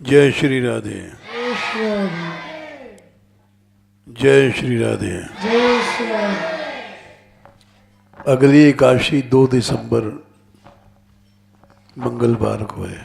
जय श्री राधे, जय श्री राधे। जय श्री राधे। अगली एकादशी 2 दिसंबर मंगलवार को है।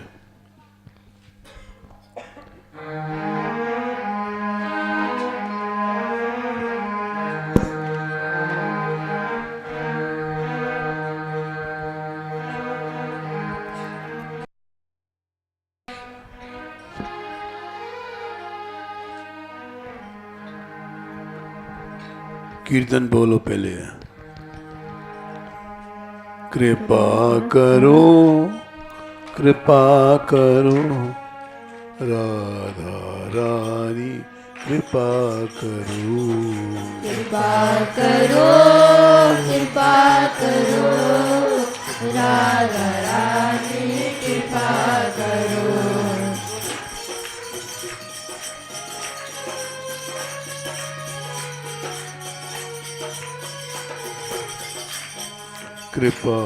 कीर्तन बोलो पहले। कृपा करो, कृपा करो राधा रानी, कृपा करो, कृपा करो, कृपा करो राधा रानी, कृपा करो। कृपा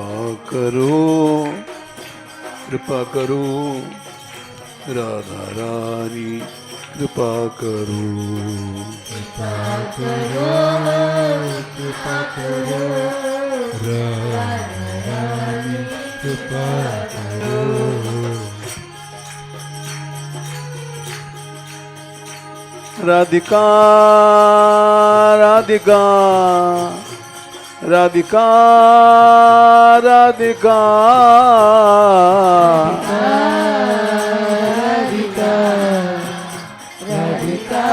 करो, कृपा करो राधा रानी, कृपा करो, कृपा करो, कृपा करो राधा रानी, कृपा करो। राधिका राधिका राधिका राधिका राधिका राधिका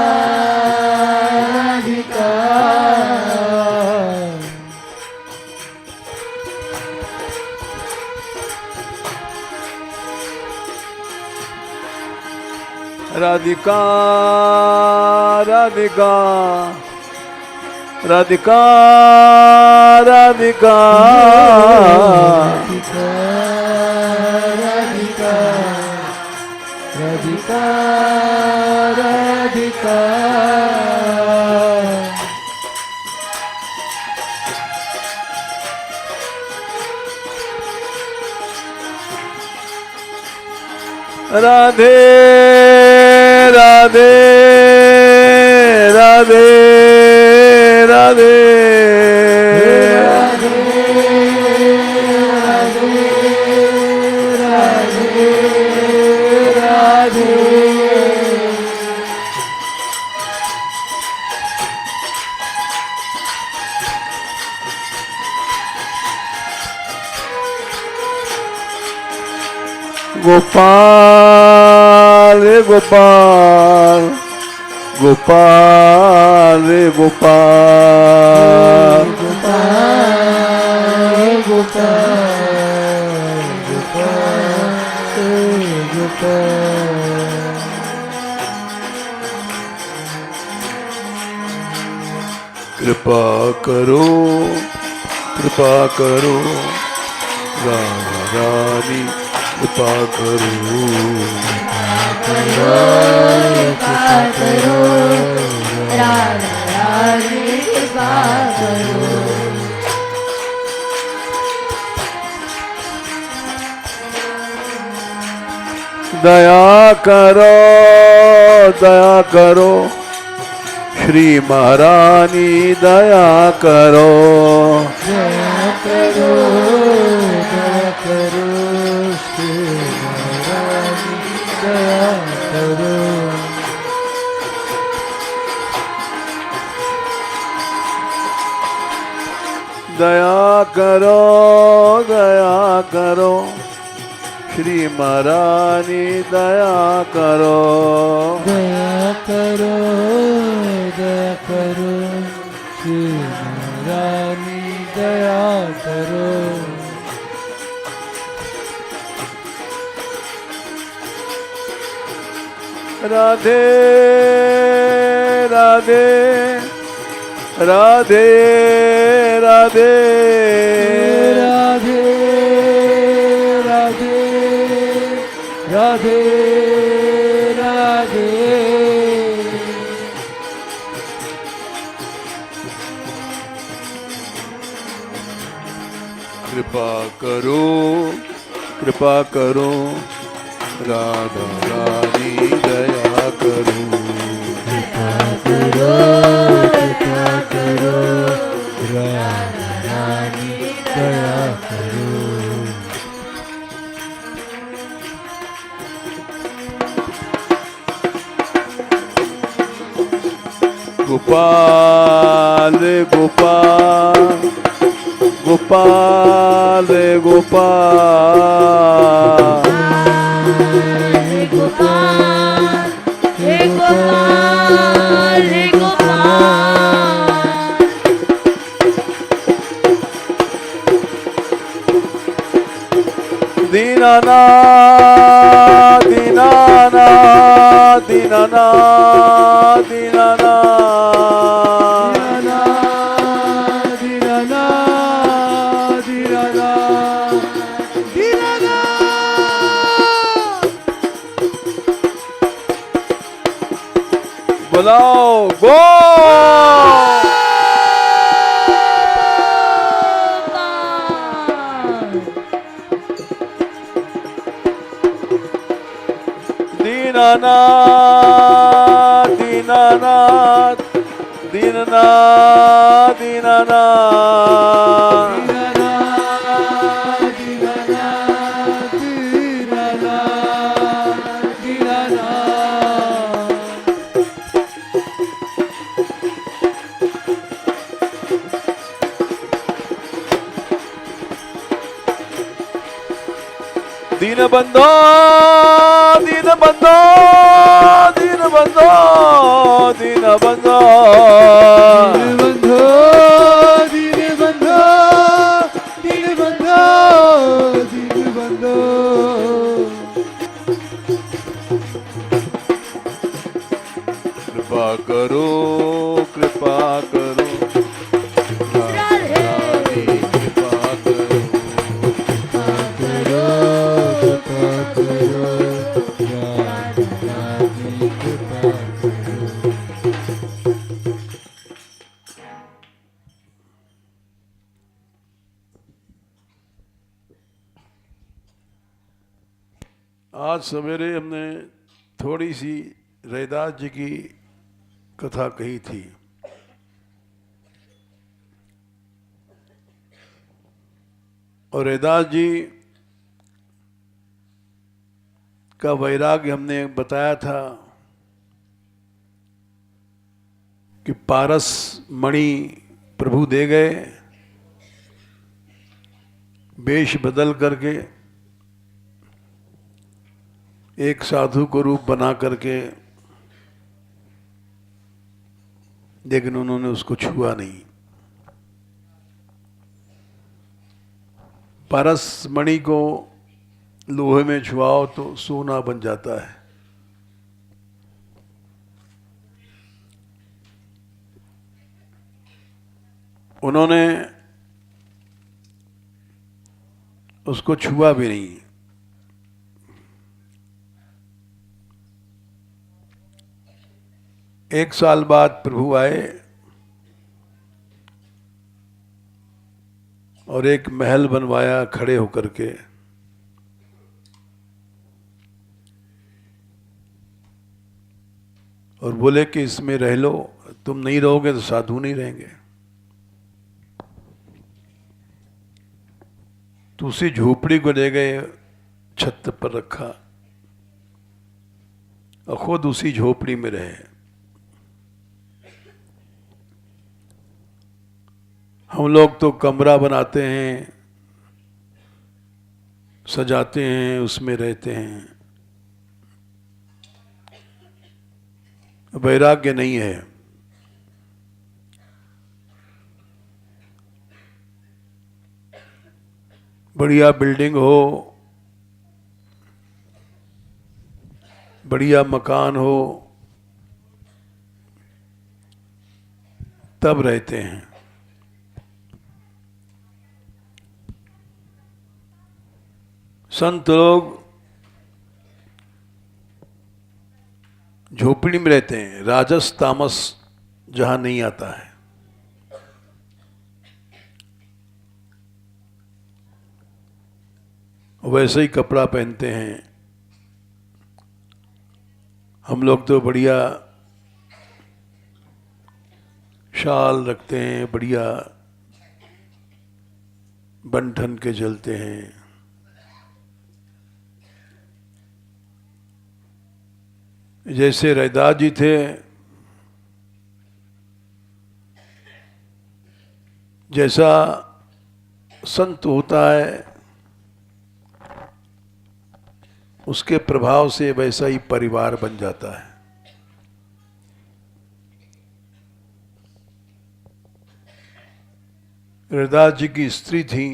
राधिका। राधिका राधिका राधिका राधिका राधिका राधिका राधिका। राधे राधे राधे राधे गोपाल रे गोपाल, गोपाल रे गोपाल, गोपाल गोपाल गोपाल गोपाल। कृपा करो, कृपा करो राधा रानी, कृपा करो, कृपा करो राधा रानी, कृपा करो। दया करो, दया करो श्री महारानी, दया करो, दया करो, दया करो श्री महारानी, दया करो। दया करो, दया करो श्री महारानी, दया करो, दया करो, दया करो श्री महारानी, दया करो। राधे राधे राधे राधे राधे राधे राधे राधे। कृपा करो, कृपा करो राधा रानी दया करो, करो कृपा करो राधा रानी दया करो। गोपाल गोपाल गोपाल गोपाल हे गोपाल हे गोपाल हे गोपाल। दीनानाथ दीनानाथ दीनानाथ दीनानाथ दीनानाथ दीनानाथ दीनानाथ। बुलाओ गो दीनानाथ दीनानाथ दीनानाथ दीनानाथ दीनबंधो दीनबंधो दीनबंधो दीनबंधो दीनबंधो दीनबंधो दीनबंधो दीनबंधो। कृपा करो कृपा करो रानी कृपा करो करो कृपा करो राधा रानी कृपा करो। आज सवेरे हमने थोड़ी सी रैदास जी की कथा कही थी। और रैदास जी का वैराग्य हमने बताया था कि पारस मणि प्रभु दे गए, वेश बदल करके एक साधु को रूप बना करके, लेकिन उन्होंने उसको छुआ नहीं। पारस मणि को लोहे में छुआओ तो सोना बन जाता है। उन्होंने उसको छुआ भी नहीं। एक साल बाद प्रभु आए और एक महल बनवाया खड़े होकर के। और बोले कि इसमें रह लो, तुम नहीं रहोगे तो साधु नहीं रहेंगे। तो उसी झोपड़ी को ले गए, छत पर रखा और खुद उसी झोपड़ी में रहे। हम लोग तो कमरा बनाते हैं, सजाते हैं, उसमें रहते हैं। वैराग्य नहीं है। बढ़िया बिल्डिंग हो, बढ़िया मकान हो, तब रहते हैं। संत लोग झोपड़ी में रहते हैं। राजस तामस जहां नहीं आता है, वैसे ही कपड़ा पहनते हैं, हम लोग तो बढ़िया शाल रखते हैं, बढ़िया बन ठन के चलते हैं। जैसे रैदास जी थे, जैसा संत होता है उसके प्रभाव से वैसा ही परिवार बन जाता है। रैदास जी की स्त्री थी,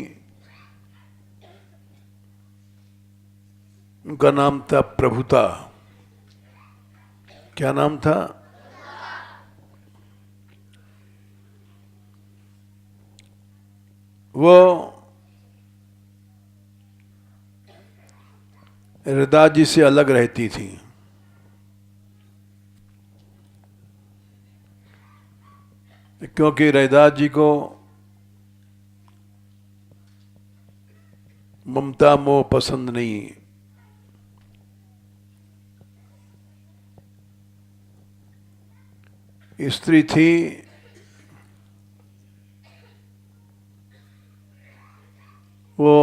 उनका नाम था प्रभुता। क्या नाम था? वो रैदास जी से अलग रहती थी। क्योंकि रैदास जी को ममता मोह पसंद नहीं। स्त्री थी, वो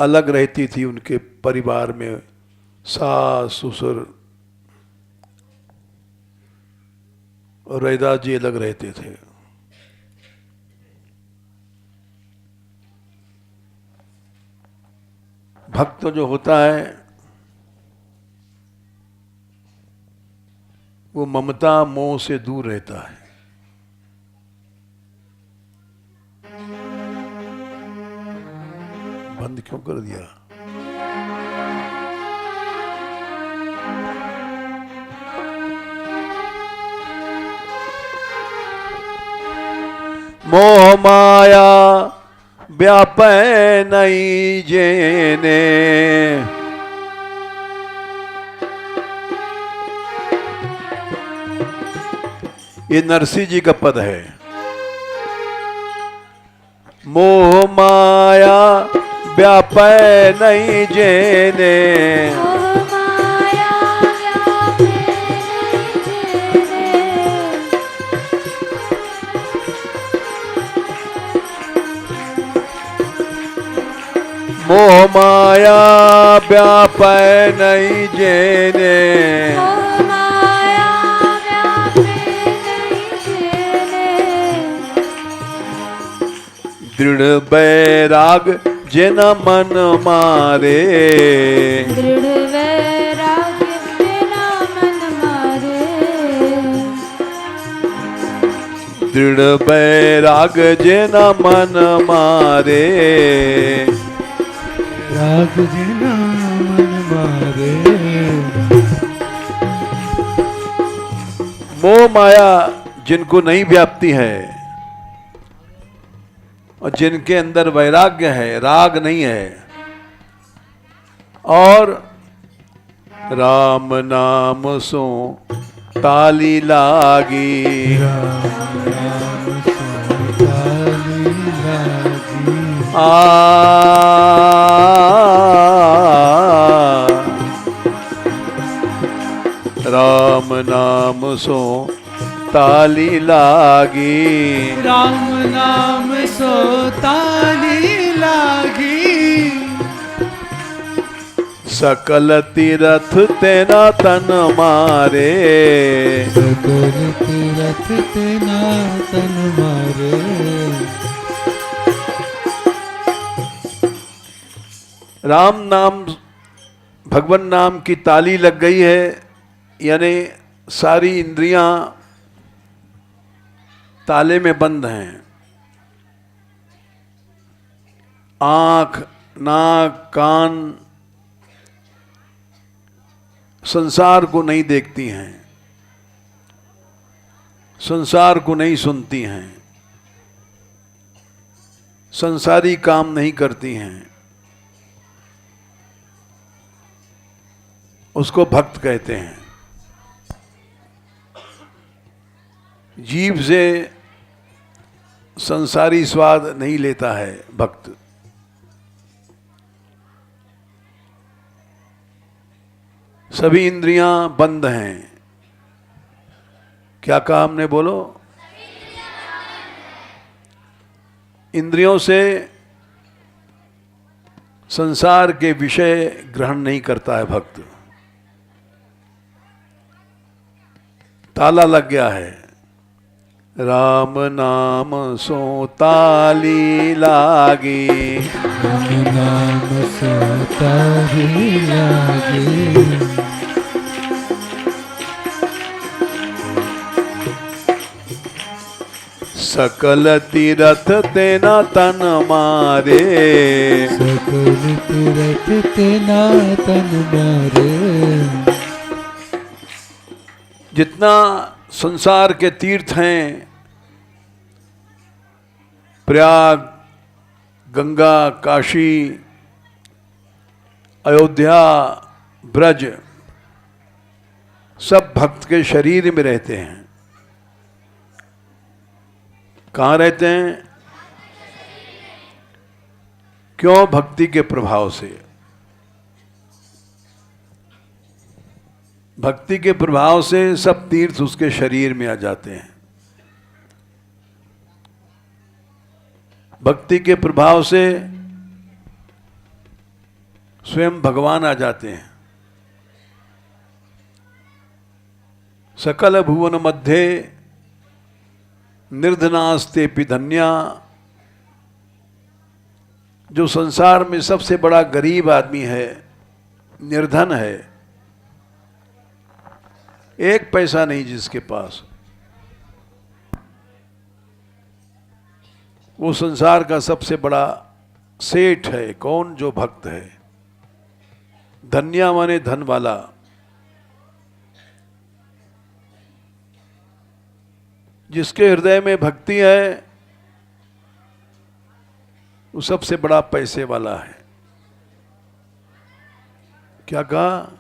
अलग रहती थी उनके परिवार में, सास ससुर और रैदास जी अलग रहते थे। भक्त जो होता है वो ममता मोह से दूर रहता है। बंद क्यों कर दिया? मोह माया व्यापै नहीं जेने, ये नरसिंह जी का पद है। मोह माया व्यापै नहीं जेने, मोह माया व्यापै नहीं जेने, दृढ़ बैराग जिन मन मारे, दृढ़ वैराग बिना मन मारे, दृढ़ बैराग जिन मन मारे, राग जिना मन मारे। मोह माया जिनको नहीं व्याप्ति है और जिनके अंदर वैराग्य है, राग नहीं है, और राम नाम सो ताली लागी, राम राम सो ताली लागी, राम नाम सो ताली लागी, राम नाम सो ताली लागी, सकल तीरथ तेना तन मारे, सकल तीरथ तेना तन मारे। राम नाम, भगवान नाम की ताली लग गई है, यानी सारी इंद्रियां ताले में बंद हैं। आंख, नाक, कान संसार को नहीं देखती हैं, संसार को नहीं सुनती हैं, संसारी काम नहीं करती हैं। उसको भक्त कहते हैं। जीभ से संसारी स्वाद नहीं लेता है भक्त। सभी इंद्रियां बंद हैं, क्या कहा हमने, बोलो? इंद्रियों से संसार के विषय ग्रहण नहीं करता है भक्त। ताला लग गया है। राम नाम सो ताली लागी, राम नाम सो ताली लागी। सकल तीरथ तेना तन मारे, सकल तीरथ तेना तन मारे। जितना संसार के तीर्थ हैं, प्रयाग, गंगा, काशी, अयोध्या, ब्रज, सब भक्त के शरीर में रहते हैं। कहाँ रहते हैं? क्यों? भक्ति के प्रभाव से। भक्ति के प्रभाव से सब तीर्थ उसके शरीर में आ जाते हैं। भक्ति के प्रभाव से स्वयं भगवान आ जाते हैं। सकल भुवन मध्य निर्धनास्ते धन्या। जो संसार में सबसे बड़ा गरीब आदमी है, निर्धन है, एक पैसा नहीं जिसके पास, वो संसार का सबसे बड़ा सेठ है। कौन? जो भक्त है। धन्या माने धन वाला। जिसके हृदय में भक्ति है वो सबसे बड़ा पैसे वाला है। क्या कहा?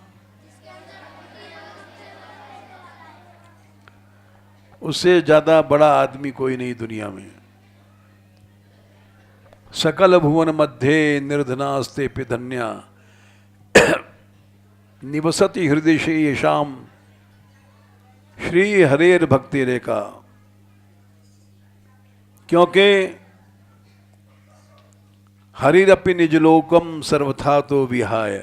उससे ज्यादा बड़ा आदमी कोई नहीं दुनिया में। सकल भुवन मध्य निर्धनास्ते धन्या निवसति हृदय से येषाम श्री हरेर भक्ति रेखा। क्योंकि हरिरपि निजलोकम सर्वथा तो विहाय।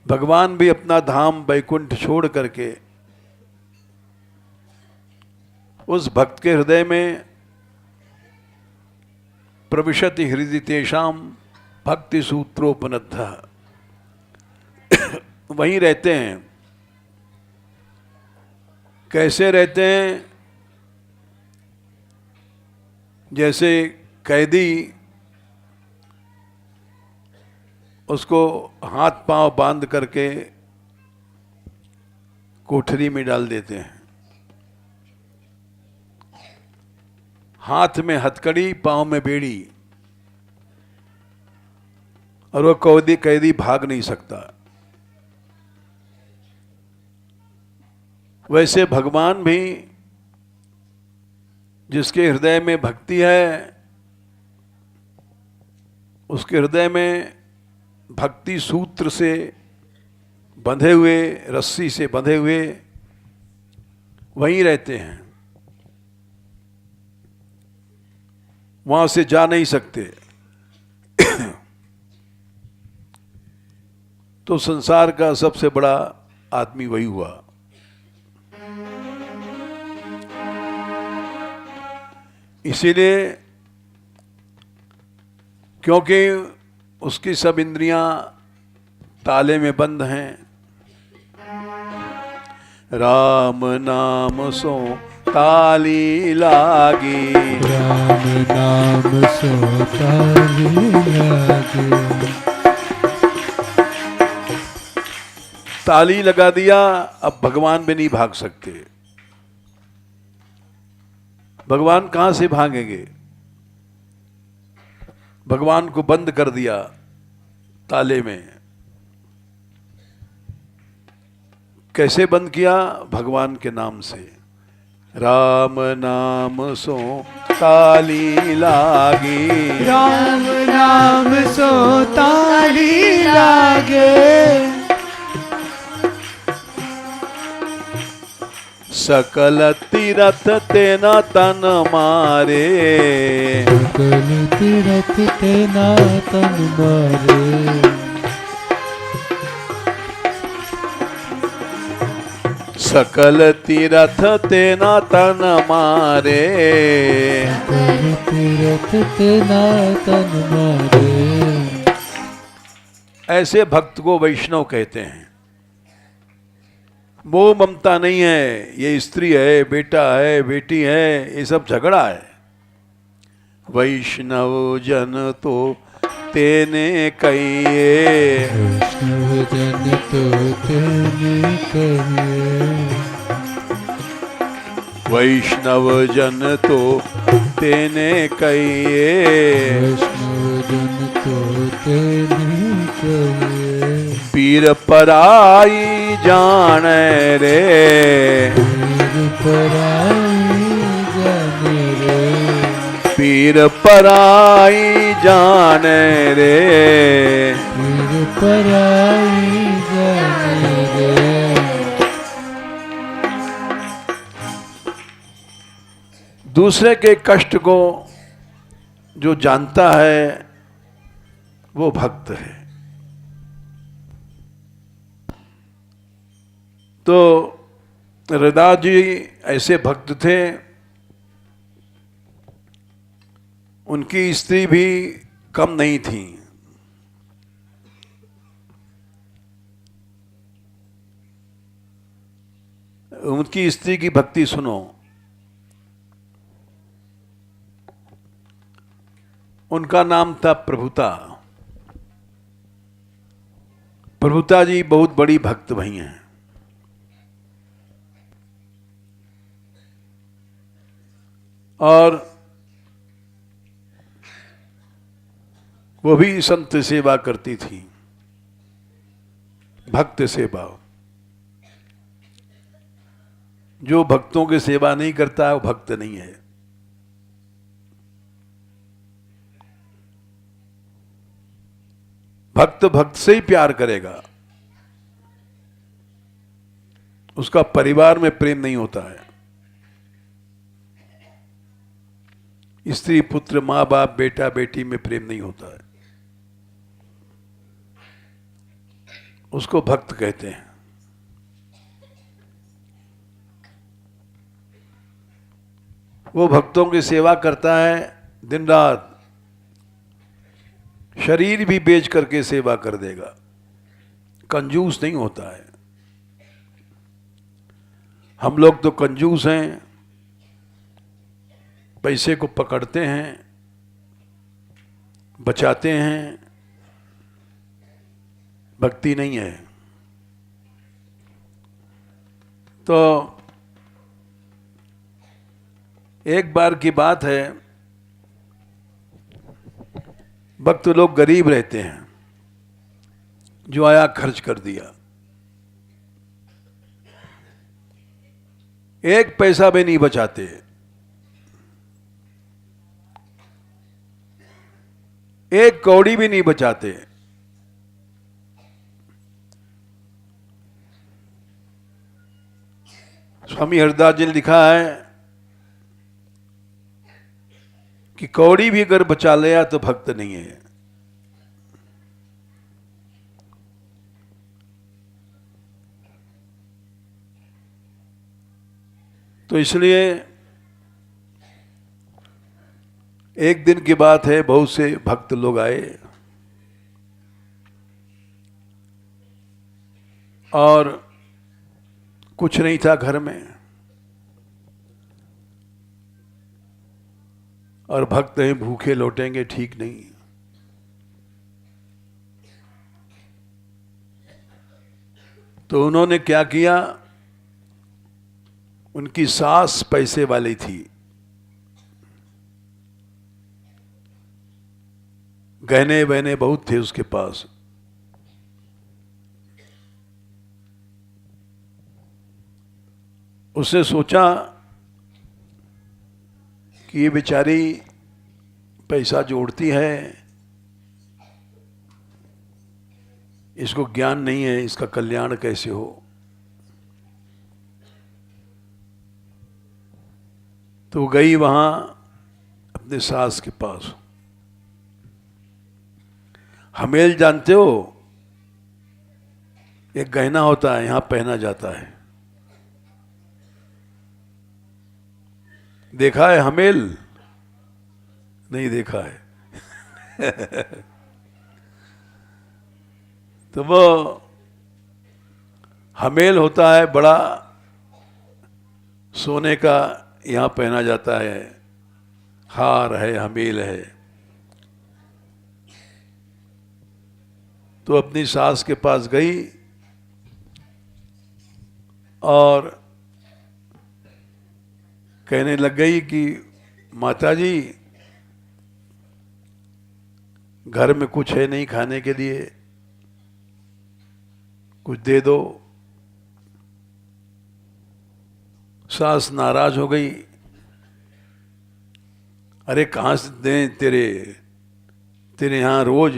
भगवान भी अपना धाम वैकुंठ छोड़ करके उस भक्त के हृदय में प्रविशति हृदय तेषाम भक्ति सूत्रोपनद्ध वहीं रहते हैं। कैसे रहते हैं? जैसे कैदी उसको हाथ पांव बांध करके कोठरी में डाल देते हैं। हाथ में हथकड़ी, पांव में बेड़ी, और वो कैदी भाग नहीं सकता। वैसे भगवान भी जिसके हृदय में भक्ति है, उसके हृदय में भक्ति सूत्र से बंधे हुए, रस्सी से बंधे हुए वहीं रहते हैं, वहां से जा नहीं सकते। तो संसार का सबसे बड़ा आदमी वही हुआ। इसीलिए क्योंकि उसकी सब इंद्रियां ताले में बंद हैं। राम नाम सो ताली लागी, राम नाम सो ताली लागी। ताली लगा दिया, अब भगवान भी नहीं भाग सकते। भगवान कहां से भागेंगे? भगवान को बंद कर दिया ताले में। कैसे बंद किया? भगवान के नाम से। राम नाम सो ताली लागी, राम नाम सो ताली लागे। सकल तीरथ तेना तन मारे, सकल तीरथ तेना तन मारे, सकल तीरथ तेना तन मारे, सकल तीरथ तेना तन मारे। ऐसे भक्त को वैष्णव कहते हैं। मोह ममता नहीं है, ये स्त्री है, बेटा है, बेटी है, ये सब झगड़ा है। वैष्णव जन तो तेने कहिए, वैष्णव जन तो तेने कहिए, वैष्णव जन तो तेने कहिए, वैष्णव जन तो तेने कहिए। पीर पराई जाने रे, पीर पराई जाने रे, पीर पराई जाने रे, पीर पराई जाने रे। दूसरे के कष्ट को जो जानता है वो भक्त है। तो रविदास जी ऐसे भक्त थे। उनकी स्त्री भी कम नहीं थी। उनकी स्त्री की भक्ति सुनो। उनका नाम था प्रभुता। प्रभुता जी बहुत बड़ी भक्त भई हैं। और वो भी संत सेवा करती थी, भक्त सेवा। जो भक्तों की सेवा नहीं करता वो भक्त नहीं है। भक्त भक्त से ही प्यार करेगा, उसका परिवार में प्रेम नहीं होता है। स्त्री पुत्र माँ बाप बेटा बेटी में प्रेम नहीं होता है, उसको भक्त कहते हैं। वो भक्तों की सेवा करता है दिन रात, शरीर भी बेच करके सेवा कर देगा, कंजूस नहीं होता है। हम लोग तो कंजूस हैं, पैसे को पकड़ते हैं, बचाते हैं, भक्ति नहीं है। तो एक बार की बात है, भक्त लोग गरीब रहते हैं, जो आया खर्च कर दिया, एक पैसा भी नहीं बचाते। एक कौड़ी भी नहीं बचाते। स्वामी हरदास जी ने लिखा है कि कौड़ी भी अगर बचा लिया तो भक्त नहीं है। तो इसलिए एक दिन की बात है, बहुत से भक्त लोग आए और कुछ नहीं था घर में, और भक्त हैं भूखे लौटेंगे, ठीक नहीं। तो उन्होंने क्या किया, उनकी सास पैसे वाली थी, गहने वहने बहुत थे उसके पास। उसने सोचा कि ये बेचारी पैसा जोड़ती है, इसको ज्ञान नहीं है इसका कल्याण कैसे हो। तो वो गई वहां अपने सास के पास। हमेल जानते हो, एक गहना होता है, यहां पहना जाता है। देखा है हमेल? नहीं देखा है। तो वो हमेल होता है बड़ा, सोने का, यहां पहना जाता है, हार है, हमेल है। तो अपनी सास के पास गई और कहने लग गई कि माताजी, घर में कुछ है नहीं खाने के लिए, कुछ दे दो। सास नाराज हो गई, अरे कहाँ से दें, तेरे यहाँ रोज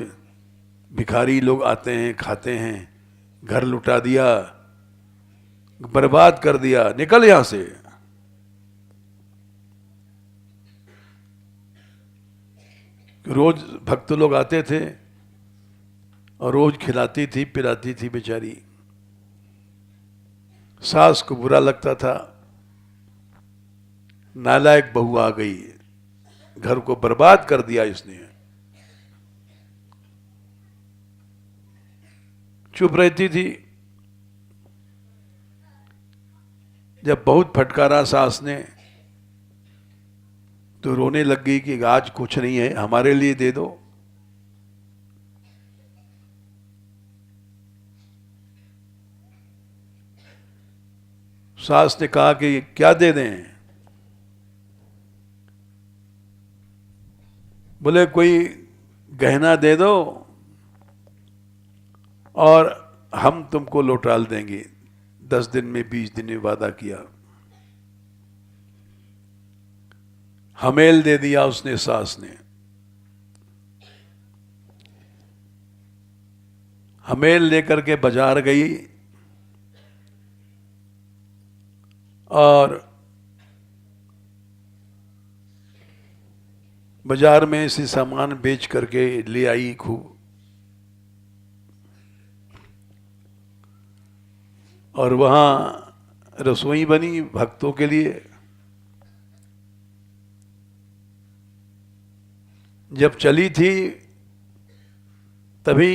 भिखारी लोग आते हैं, खाते हैं, घर लुटा दिया, बर्बाद कर दिया, निकल यहां से। रोज भक्त लोग आते थे और रोज खिलाती थी पिलाती थी बेचारी। सास को बुरा लगता था, नालायक बहू आ गई, घर को बर्बाद कर दिया इसने। चुप रहती थी। जब बहुत फटकारा सास ने, तो रोने लग गई कि आज कुछ नहीं है, हमारे लिए दे दो। सास ने कहा कि क्या दे दें? बोले कोई गहना दे दो और हम तुमको लौटा देंगे। 10 दिन में, 20 दिन में वादा किया। हमेल दे दिया उसने, सास ने। हमेल लेकर के बाजार गई और बाजार में से सामान बेच करके ले आई खूब। और वहां रसोई बनी भक्तों के लिए। जब चली थी तभी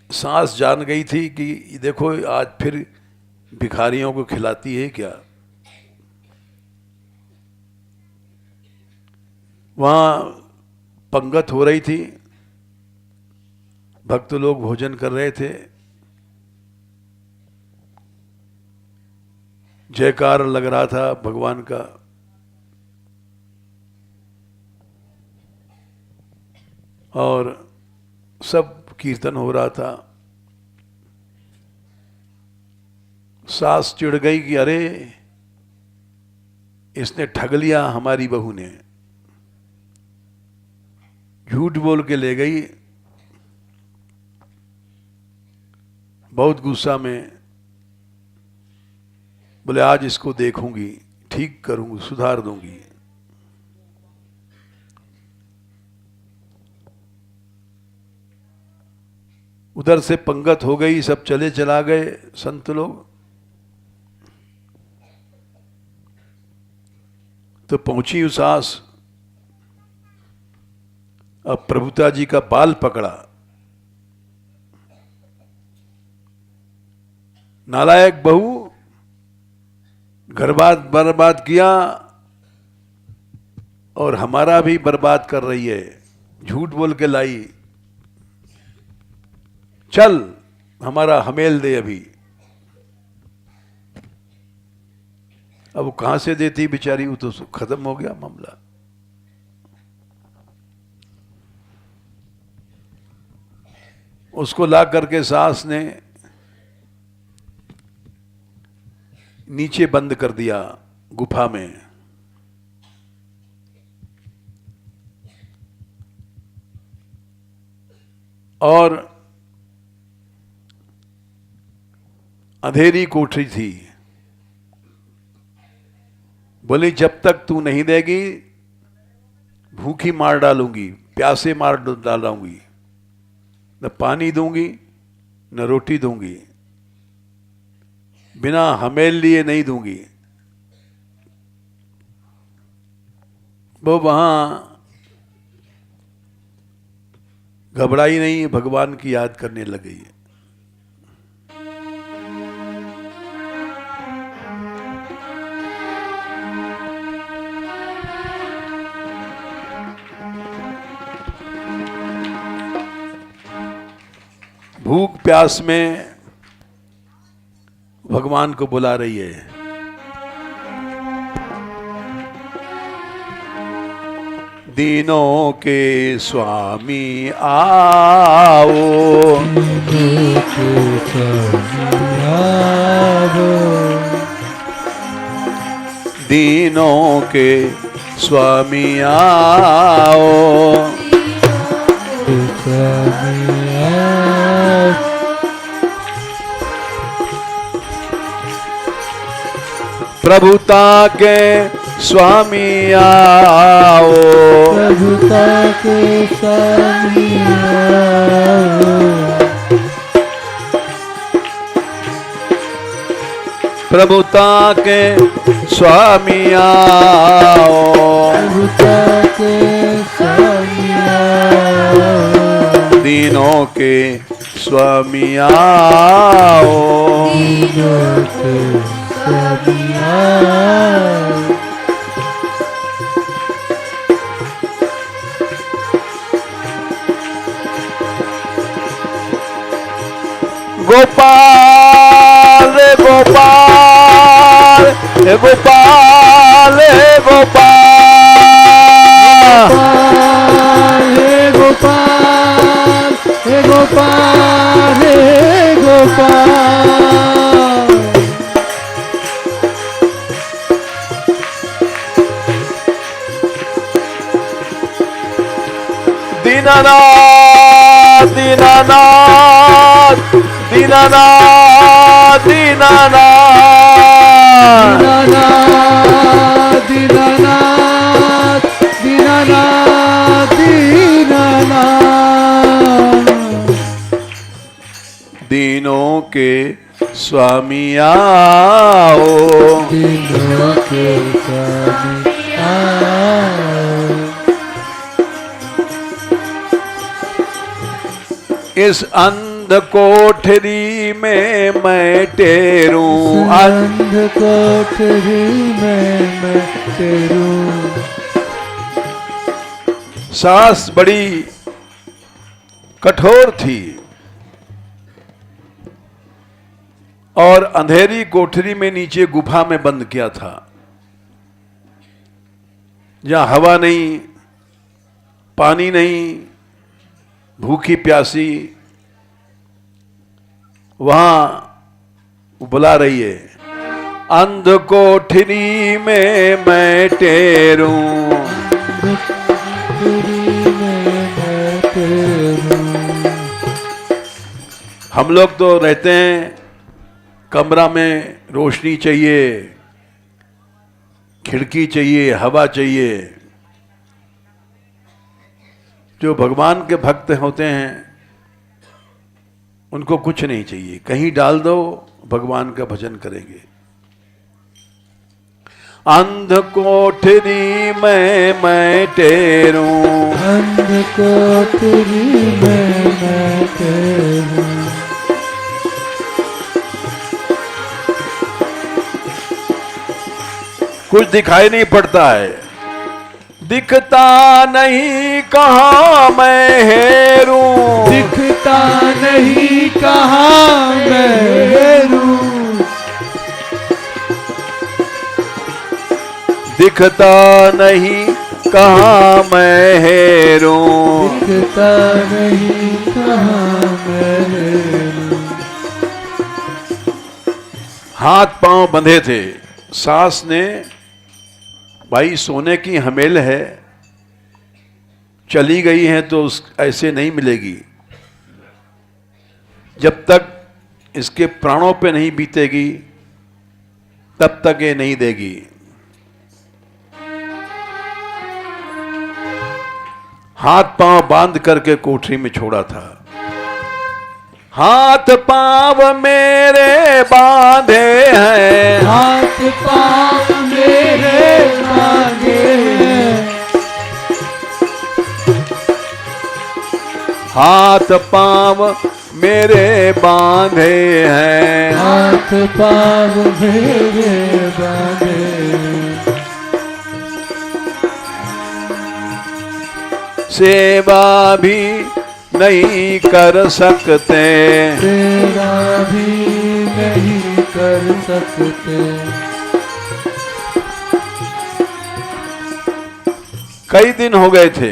सास जान गई थी कि देखो आज फिर भिखारियों को खिलाती है क्या। वहां पंगत हो रही थी, भक्त लोग भोजन कर रहे थे, जयकार लग रहा था भगवान का। और सब कीर्तन हो रहा था। सास चिढ़ गई कि अरे इसने ठग लिया, हमारी बहू ने झूठ बोल के ले गई। बहुत गुस्सा में बोले आज इसको देखूंगी, ठीक करूंगी, सुधार दूंगी। उधर से पंगत हो गई, सब चला गए संत लोग। तो पहुंची सास, अब प्रभुता जी का बाल पकड़ा। नालायक बहू, घर बर्बाद किया और हमारा भी बर्बाद कर रही है, झूठ बोल के लाई। चल हमारा हमेल दे अभी। अब वो कहां से देती बेचारी, वो तो खत्म हो गया मामला। उसको ला करके सास ने नीचे बंद कर दिया गुफा में। और अंधेरी कोठरी थी, बोली जब तक तू नहीं देगी भूखी मार डालूंगी, प्यासे मार डालूंगी, न पानी दूंगी न रोटी दूंगी, बिना हमेल लिए नहीं दूंगी। वो वहां घबराई नहीं, भगवान की याद करने लग गई। भूख प्यास में भगवान को बुला रही है। दीनों के स्वामी आओ, दीनों के स्वामी आओ, प्रभुता के स्वामी आओ, प्रभुता के स्वामी आओ, प्रभुता के स्वामी आओ, प्रभुता के स्वामी आओ, दीनों के स्वामी आओ, दीनों के स्वामी आओ। गोपाल गोपाल हे गोपाल हे गोपाल, हे गोपाल हे गोपाल हे गोपाल, दीनानाथ दीनानाथ दीनानाथ दीनानाथ, दीनानाथ दीनानाथ दीनानाथ, दीनों के स्वामी आओ, दीनों के स्वामी आओ, इस अंध कोठरी में मैं टेरूं, अंध कोठरी में मैं टेरूं, सास बड़ी कठोर थी और अंधेरी कोठरी में नीचे गुफा में बंद किया था, जहां हवा नहीं, पानी नहीं, भूखी प्यासी, वहां बुला रही है। अंध कोठरी में मैं टेरूं, हम लोग तो रहते हैं कमरा में, रोशनी चाहिए, खिड़की चाहिए, हवा चाहिए। जो भगवान के भक्त होते हैं उनको कुछ नहीं चाहिए, कहीं डाल दो भगवान का भजन करेंगे। अंध कोठरी में मैं टेरूं, अंध कोठरी में मैं टेरूं, कुछ दिखाई नहीं पड़ता है, दिखता नहीं कहाँ मैं हेरूं, दिखता नहीं कहाँ मैं हेरूं, दिखता नहीं कहाँ मैं हेरूं, दिखता नहीं कहाँ मैं हेरूं। हाथ पांव बंधे थे, सास ने भाई सोने की हमेल है, चली गई है तो ऐसे नहीं मिलेगी, जब तक इसके प्राणों पे नहीं बीतेगी तब तक ये नहीं देगी। हाथ पांव बांध करके कोठरी में छोड़ा था। हाथ पांव मेरे बांधे हैं, हाथ पांव मेरे बांधे हैं, हाथ पांव मेरे बांधे हैं, हाथ पांव मेरे बांधे हैं। सेवा भी नहीं कर सकते, तेरा भी नहीं कर सकते। कई दिन हो गए थे,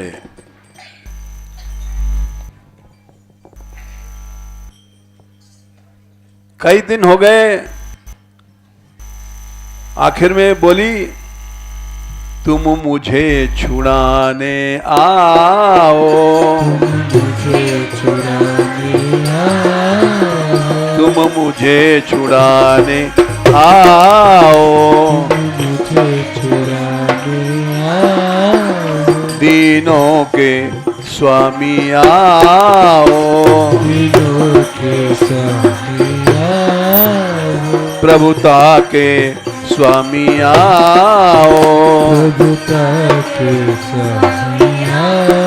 कई दिन हो गए। आखिर में बोली, तुम मुझे छुड़ाने आओ, मुझे छुड़ाने आओ, तुम मुझे छुड़ाने आओ, मुझे छुड़ाने आओ, दीनों के स्वामी आओ, दिलों के स्वामी आओ, प्रभुता के स्वामी आओ, प्रभुता के स्वामी आओ।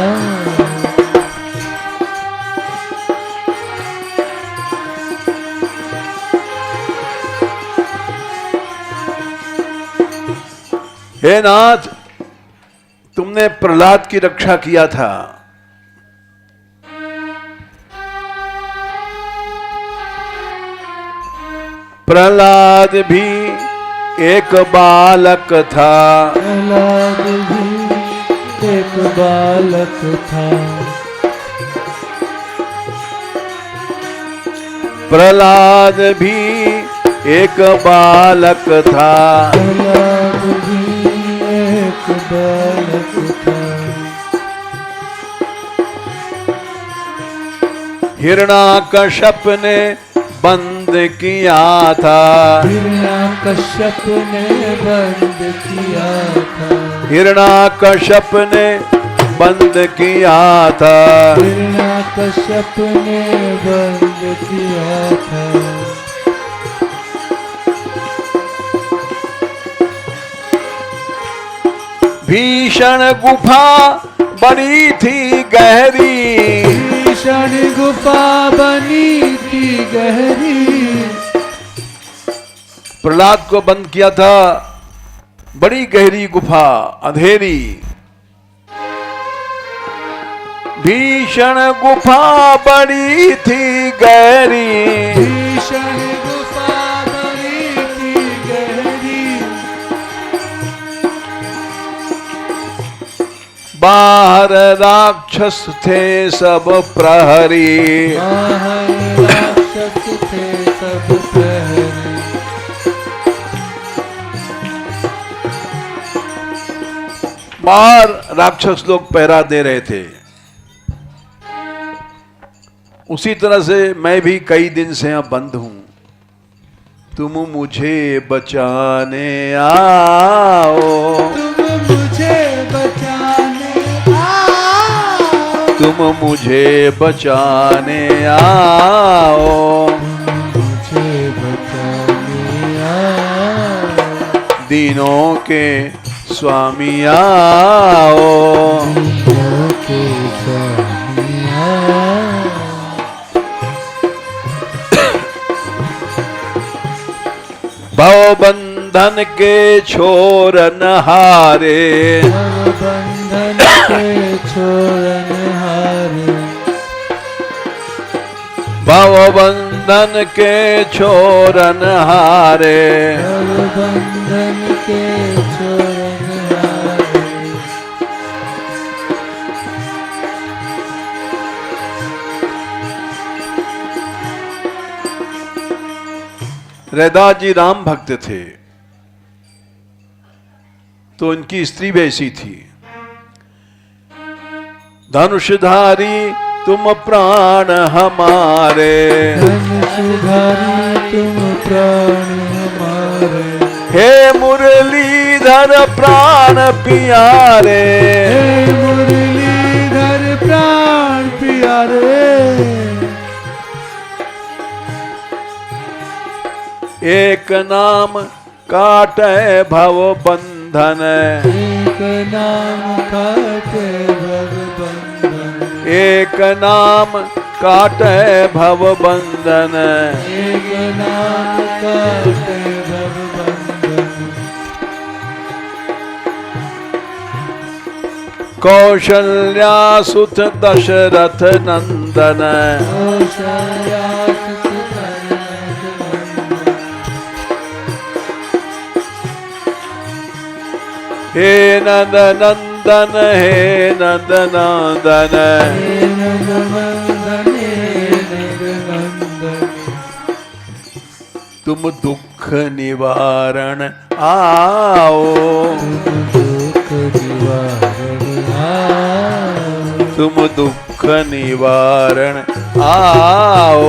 हे नाथ, तुमने प्रहलाद की रक्षा किया था, प्रहलाद भी एक बालक था, प्रहलाद भी एक बालक था, प्रहलाद भी एक बालक था, प्रहलाद भी एक बालक था। हिरण्याकश्यप ने बंद किया था, हिरण्याकश्यप ने बंद किया था, हिरण्याकश्यप ने बंद किया था, हिरण्याकश्यप ने बंद किया था। भीषण गुफा बनी थी गहरी, भीषण गुफा बनी थी गहरी, प्रहलाद को बंद किया था बड़ी गहरी गुफा, अंधेरी। भीषण गुफा बड़ी थी गहरी, भीषण गुफा बनी थी गहरी, बाहर राक्षस थे सब प्रहरी, बाहर राक्षस थे सब प्रहरी, बाहर राक्षस लोग पहरा दे रहे थे। उसी तरह से मैं भी कई दिन से यहां बंद हूं। तुम मुझे बचाने आओ, तुम मुझे बचाने आओ, तुम मुझे बचाने आओ, मुझे बचाने आओ, दीनों के स्वामी आओ, दीनों के स्वामी आओ, भव बंधन के छोरन हारे, भव बंधन के छोड़न हारे, भव बंधन के छोरन हारे, भव बंधन के छोड़न हारे। रैदास जी राम भक्त थे, तो उनकी स्त्री वैसी थी। धनुषधारी तुम प्राण हमारे, धनुषधारी तुम प्राण हमारे, हे मुरलीधर प्राण प्यारे, हे मुरलीधर दिया रे। एक नाम काटे भव बंधन, एक नाम काटे भव बंधन, एक नाम काटे भव बंधन, एक नाम काटे भव बंधन। कौशल्या सुत दशरथ नंदन, कौशल्या सुत दशरथ नंदन, हे नंद नंदन, हे नंद नंदन, हे नंद नंदन, हे नंद नंदन। तुम दुख निवारण आओ, दुख निवारण आओ, तुम दुख निवारण आओ,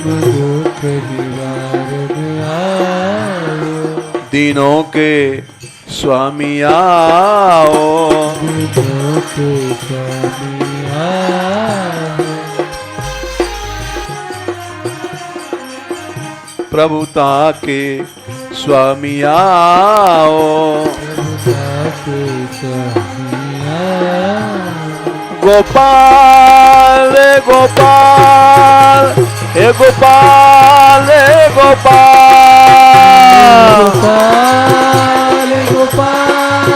तुम दुख निवारण आओ, दीनों के स्वामी आओ, दीनों के स्वामी आओ, प्रभुता के स्वामी आओ, प्रभुता के स्वामी आओ। गोपाल गोपाल, हे गोपाल, हे गोपाल, गोपाल गोपाल,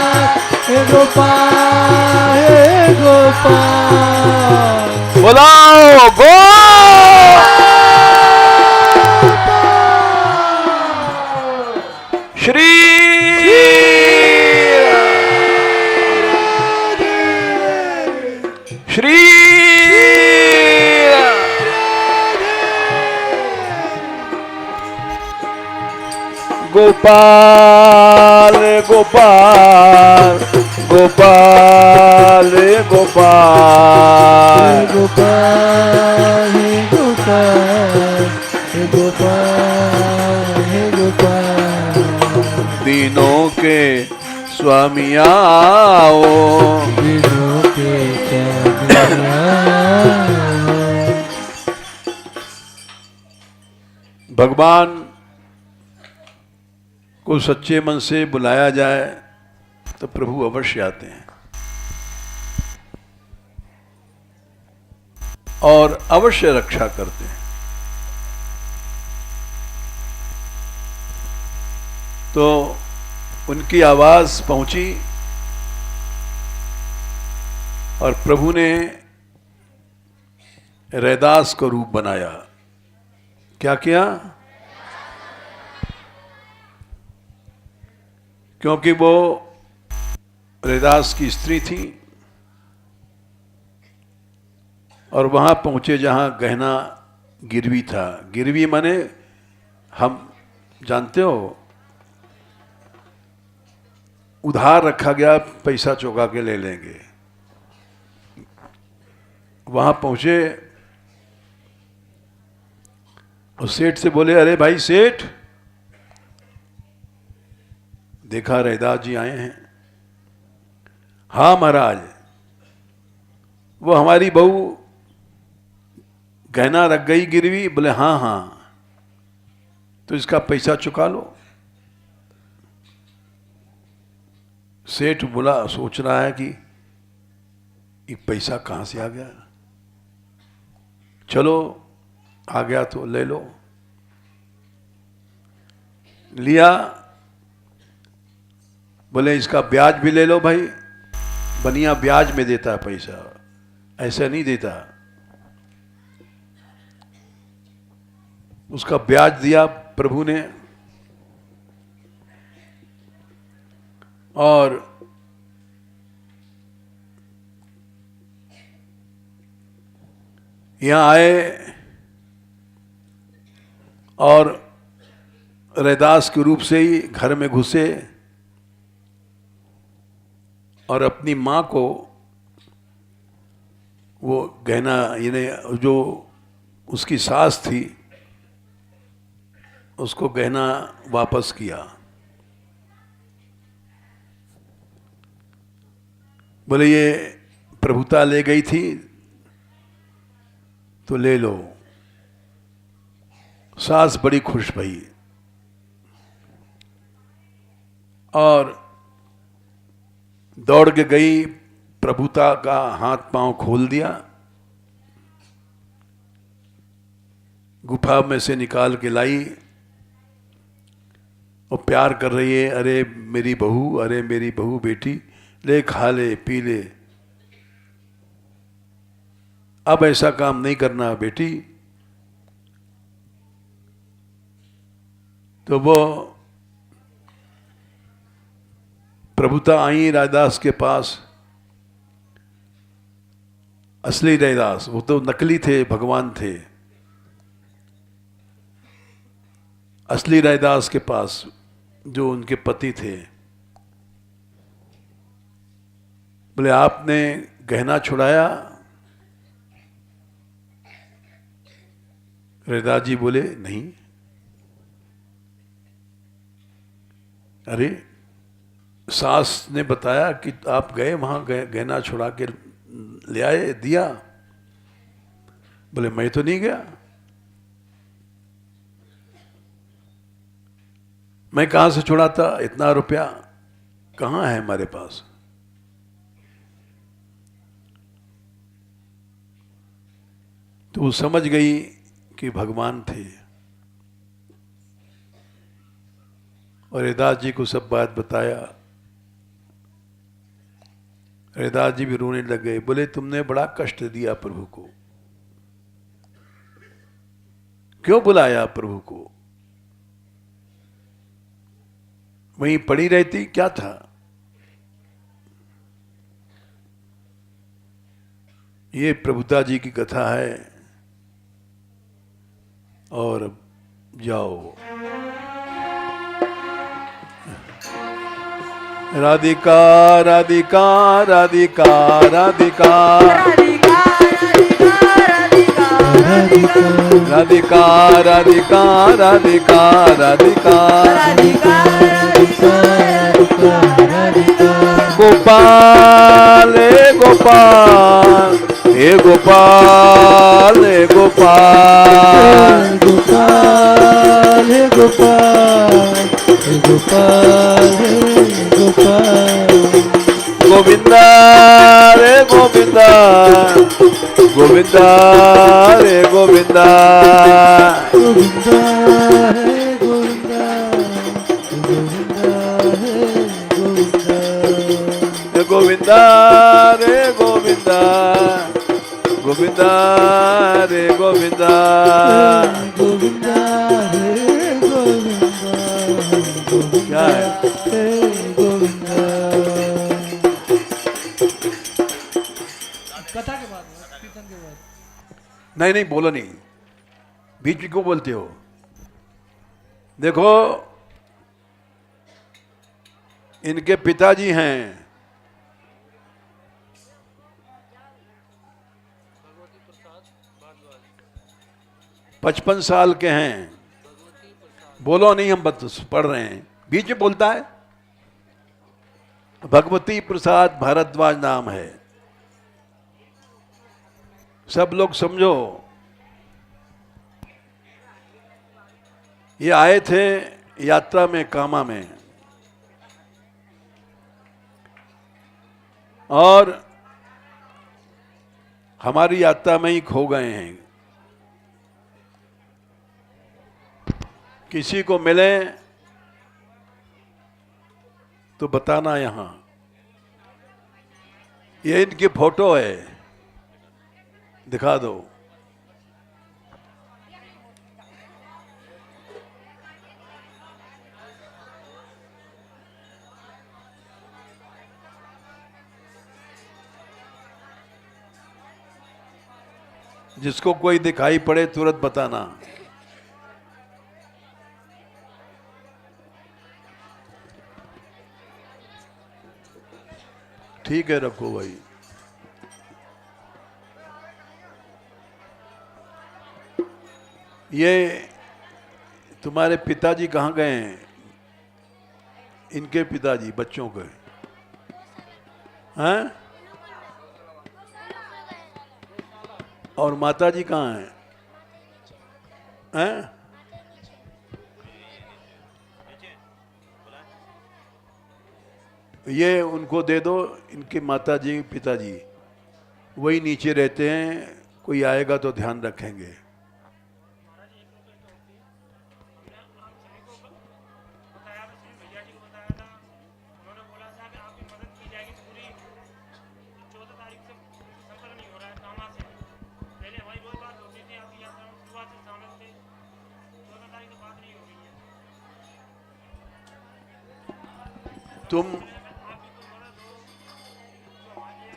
हे गोपाल, हे गोपाल, बोलाओ गो श्री श्री गोपाल गोपाल गोपाल गोपाल, गोपाल, हे गोपाल, हे गोपाल, हे गोपाल, दीनों के स्वामी आओ, दीनों के स्वामी आओ। भगवान को सच्चे मन से बुलाया जाए तो प्रभु अवश्य आते हैं और अवश्य रक्षा करते हैं। तो उनकी आवाज पहुंची और प्रभु ने रैदास का रूप बनाया। क्या किया? क्योंकि वो रैदास की स्त्री थी और वहां पहुंचे जहां गहना गिरवी था। गिरवी माने हम जानते हो, उधार रखा गया, पैसा चुका के ले लेंगे। वहां पहुंचे और सेठ से बोले, अरे भाई सेठ, देखा रैदास जी आए हैं। हाँ महाराज, वो हमारी बहू गहना रख गई गिरवी। बोले हाँ हाँ, तो इसका पैसा चुका लो। सेठ बोला, सोच रहा है कि ये पैसा कहां से आ गया। चलो आ गया तो ले लो। लिया। बोले इसका ब्याज भी ले लो भाई, बनिया ब्याज में देता है पैसा, ऐसा नहीं देता। उसका ब्याज दिया प्रभु ने और यहां आए और रैदास के रूप से ही घर में घुसे और अपनी मां को वो गहना, यानी जो उसकी सास थी, उसको गहना वापस किया। बोले ये प्रभुता ले गई थी तो ले लो। सास बड़ी खुश भई और दौड़ के गई, प्रभुता का हाथ पांव खोल दिया, गुफा में से निकाल के लाई और प्यार कर रही है। अरे मेरी बहू, अरे मेरी बहू बेटी, ले खा ले पी ले, अब ऐसा काम नहीं करना बेटी। तो वो प्रभुता आई रैदास के पास। असली रैदास, वो तो नकली थे, भगवान थे। असली रैदास के पास जो उनके पति थे, बोले आपने गहना छुड़ाया? रैदास जी बोले नहीं। अरे सास ने बताया कि आप गए वहां, गहना छुड़ा के ले आए, दिया? बोले मैं तो नहीं गया। मैं कहां से छुड़ाता, इतना रुपया कहां है हमारे पास। तो वो समझ गई कि भगवान थे और रैदास जी को सब बात बताया। रैदास जी भी रोने लग गए, बोले तुमने बड़ा कष्ट दिया प्रभु को, क्यों बुलाया प्रभु को? वहीं पड़ी रहती क्या था। ये प्रभुता जी की कथा है। और जाओ। राधिका राधिका राधिका राधिका राधिका राधिका राधिका राधिका राधिका राधिका राधिका राधिका गोपाल हे गोपाल, हे गोपाल, हे गोपाल, गोपाल हे गोपाल, हे गोपाल हे गोपाल, गोविंदा रे गोविंदा, गोविंदा रे गोविंदा, गोविंदा हे गोविंदा, गोविंदा हे गोविंदा, गोविंदा रे गोविंदा, गोविंदा रे गोविंदा, गोविंदा हे गोविंदा, क्या है? हे गोविंदा। कथा के बाद, कीर्तन के बाद। नहीं नहीं बोलो नहीं, बीच में क्यों बोलते हो? देखो इनके पिताजी हैं 55 साल के हैं। बोलो नहीं, हम पढ़ रहे हैं, बीच में बोलता है। भगवती प्रसाद भारद्वाज नाम है। सब लोग समझो, ये आए थे यात्रा में कामा में और हमारी यात्रा में ही खो गए हैं। किसी को मिले तो बताना। यहां ये इनकी फोटो है, दिखा दो। जिसको कोई दिखाई पड़े तुरंत बताना। ठीक है, रखो भाई। ये तुम्हारे पिताजी कहाँ गए हैं? इनके पिताजी बच्चों के हैं? और माता जी कहाँ हैं? हैं? ये उनको दे दो, इनके माता जी पिताजी वही नीचे रहते हैं, कोई आएगा तो ध्यान रखेंगे।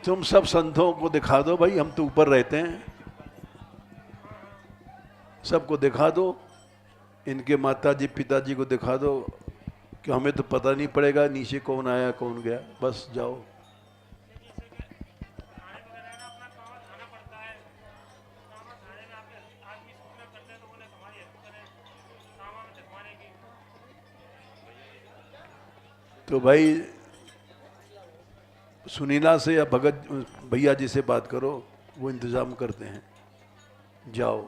तुम सब संतों को दिखा दो भाई, हम तो ऊपर रहते हैं, सबको दिखा दो, इनके माताजी पिताजी को दिखा दो कि हमें तो पता नहीं पड़ेगा नीचे कौन आया कौन गया, बस जाओ। तो भाई सुनीला से या भगत भैया जी से बात करो, वो इंतजाम करते हैं, जाओ।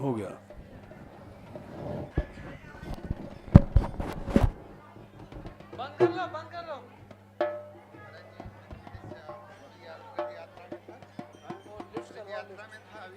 हो गया। बंद कर लो, बंद कर लो। यात्रा में था अभी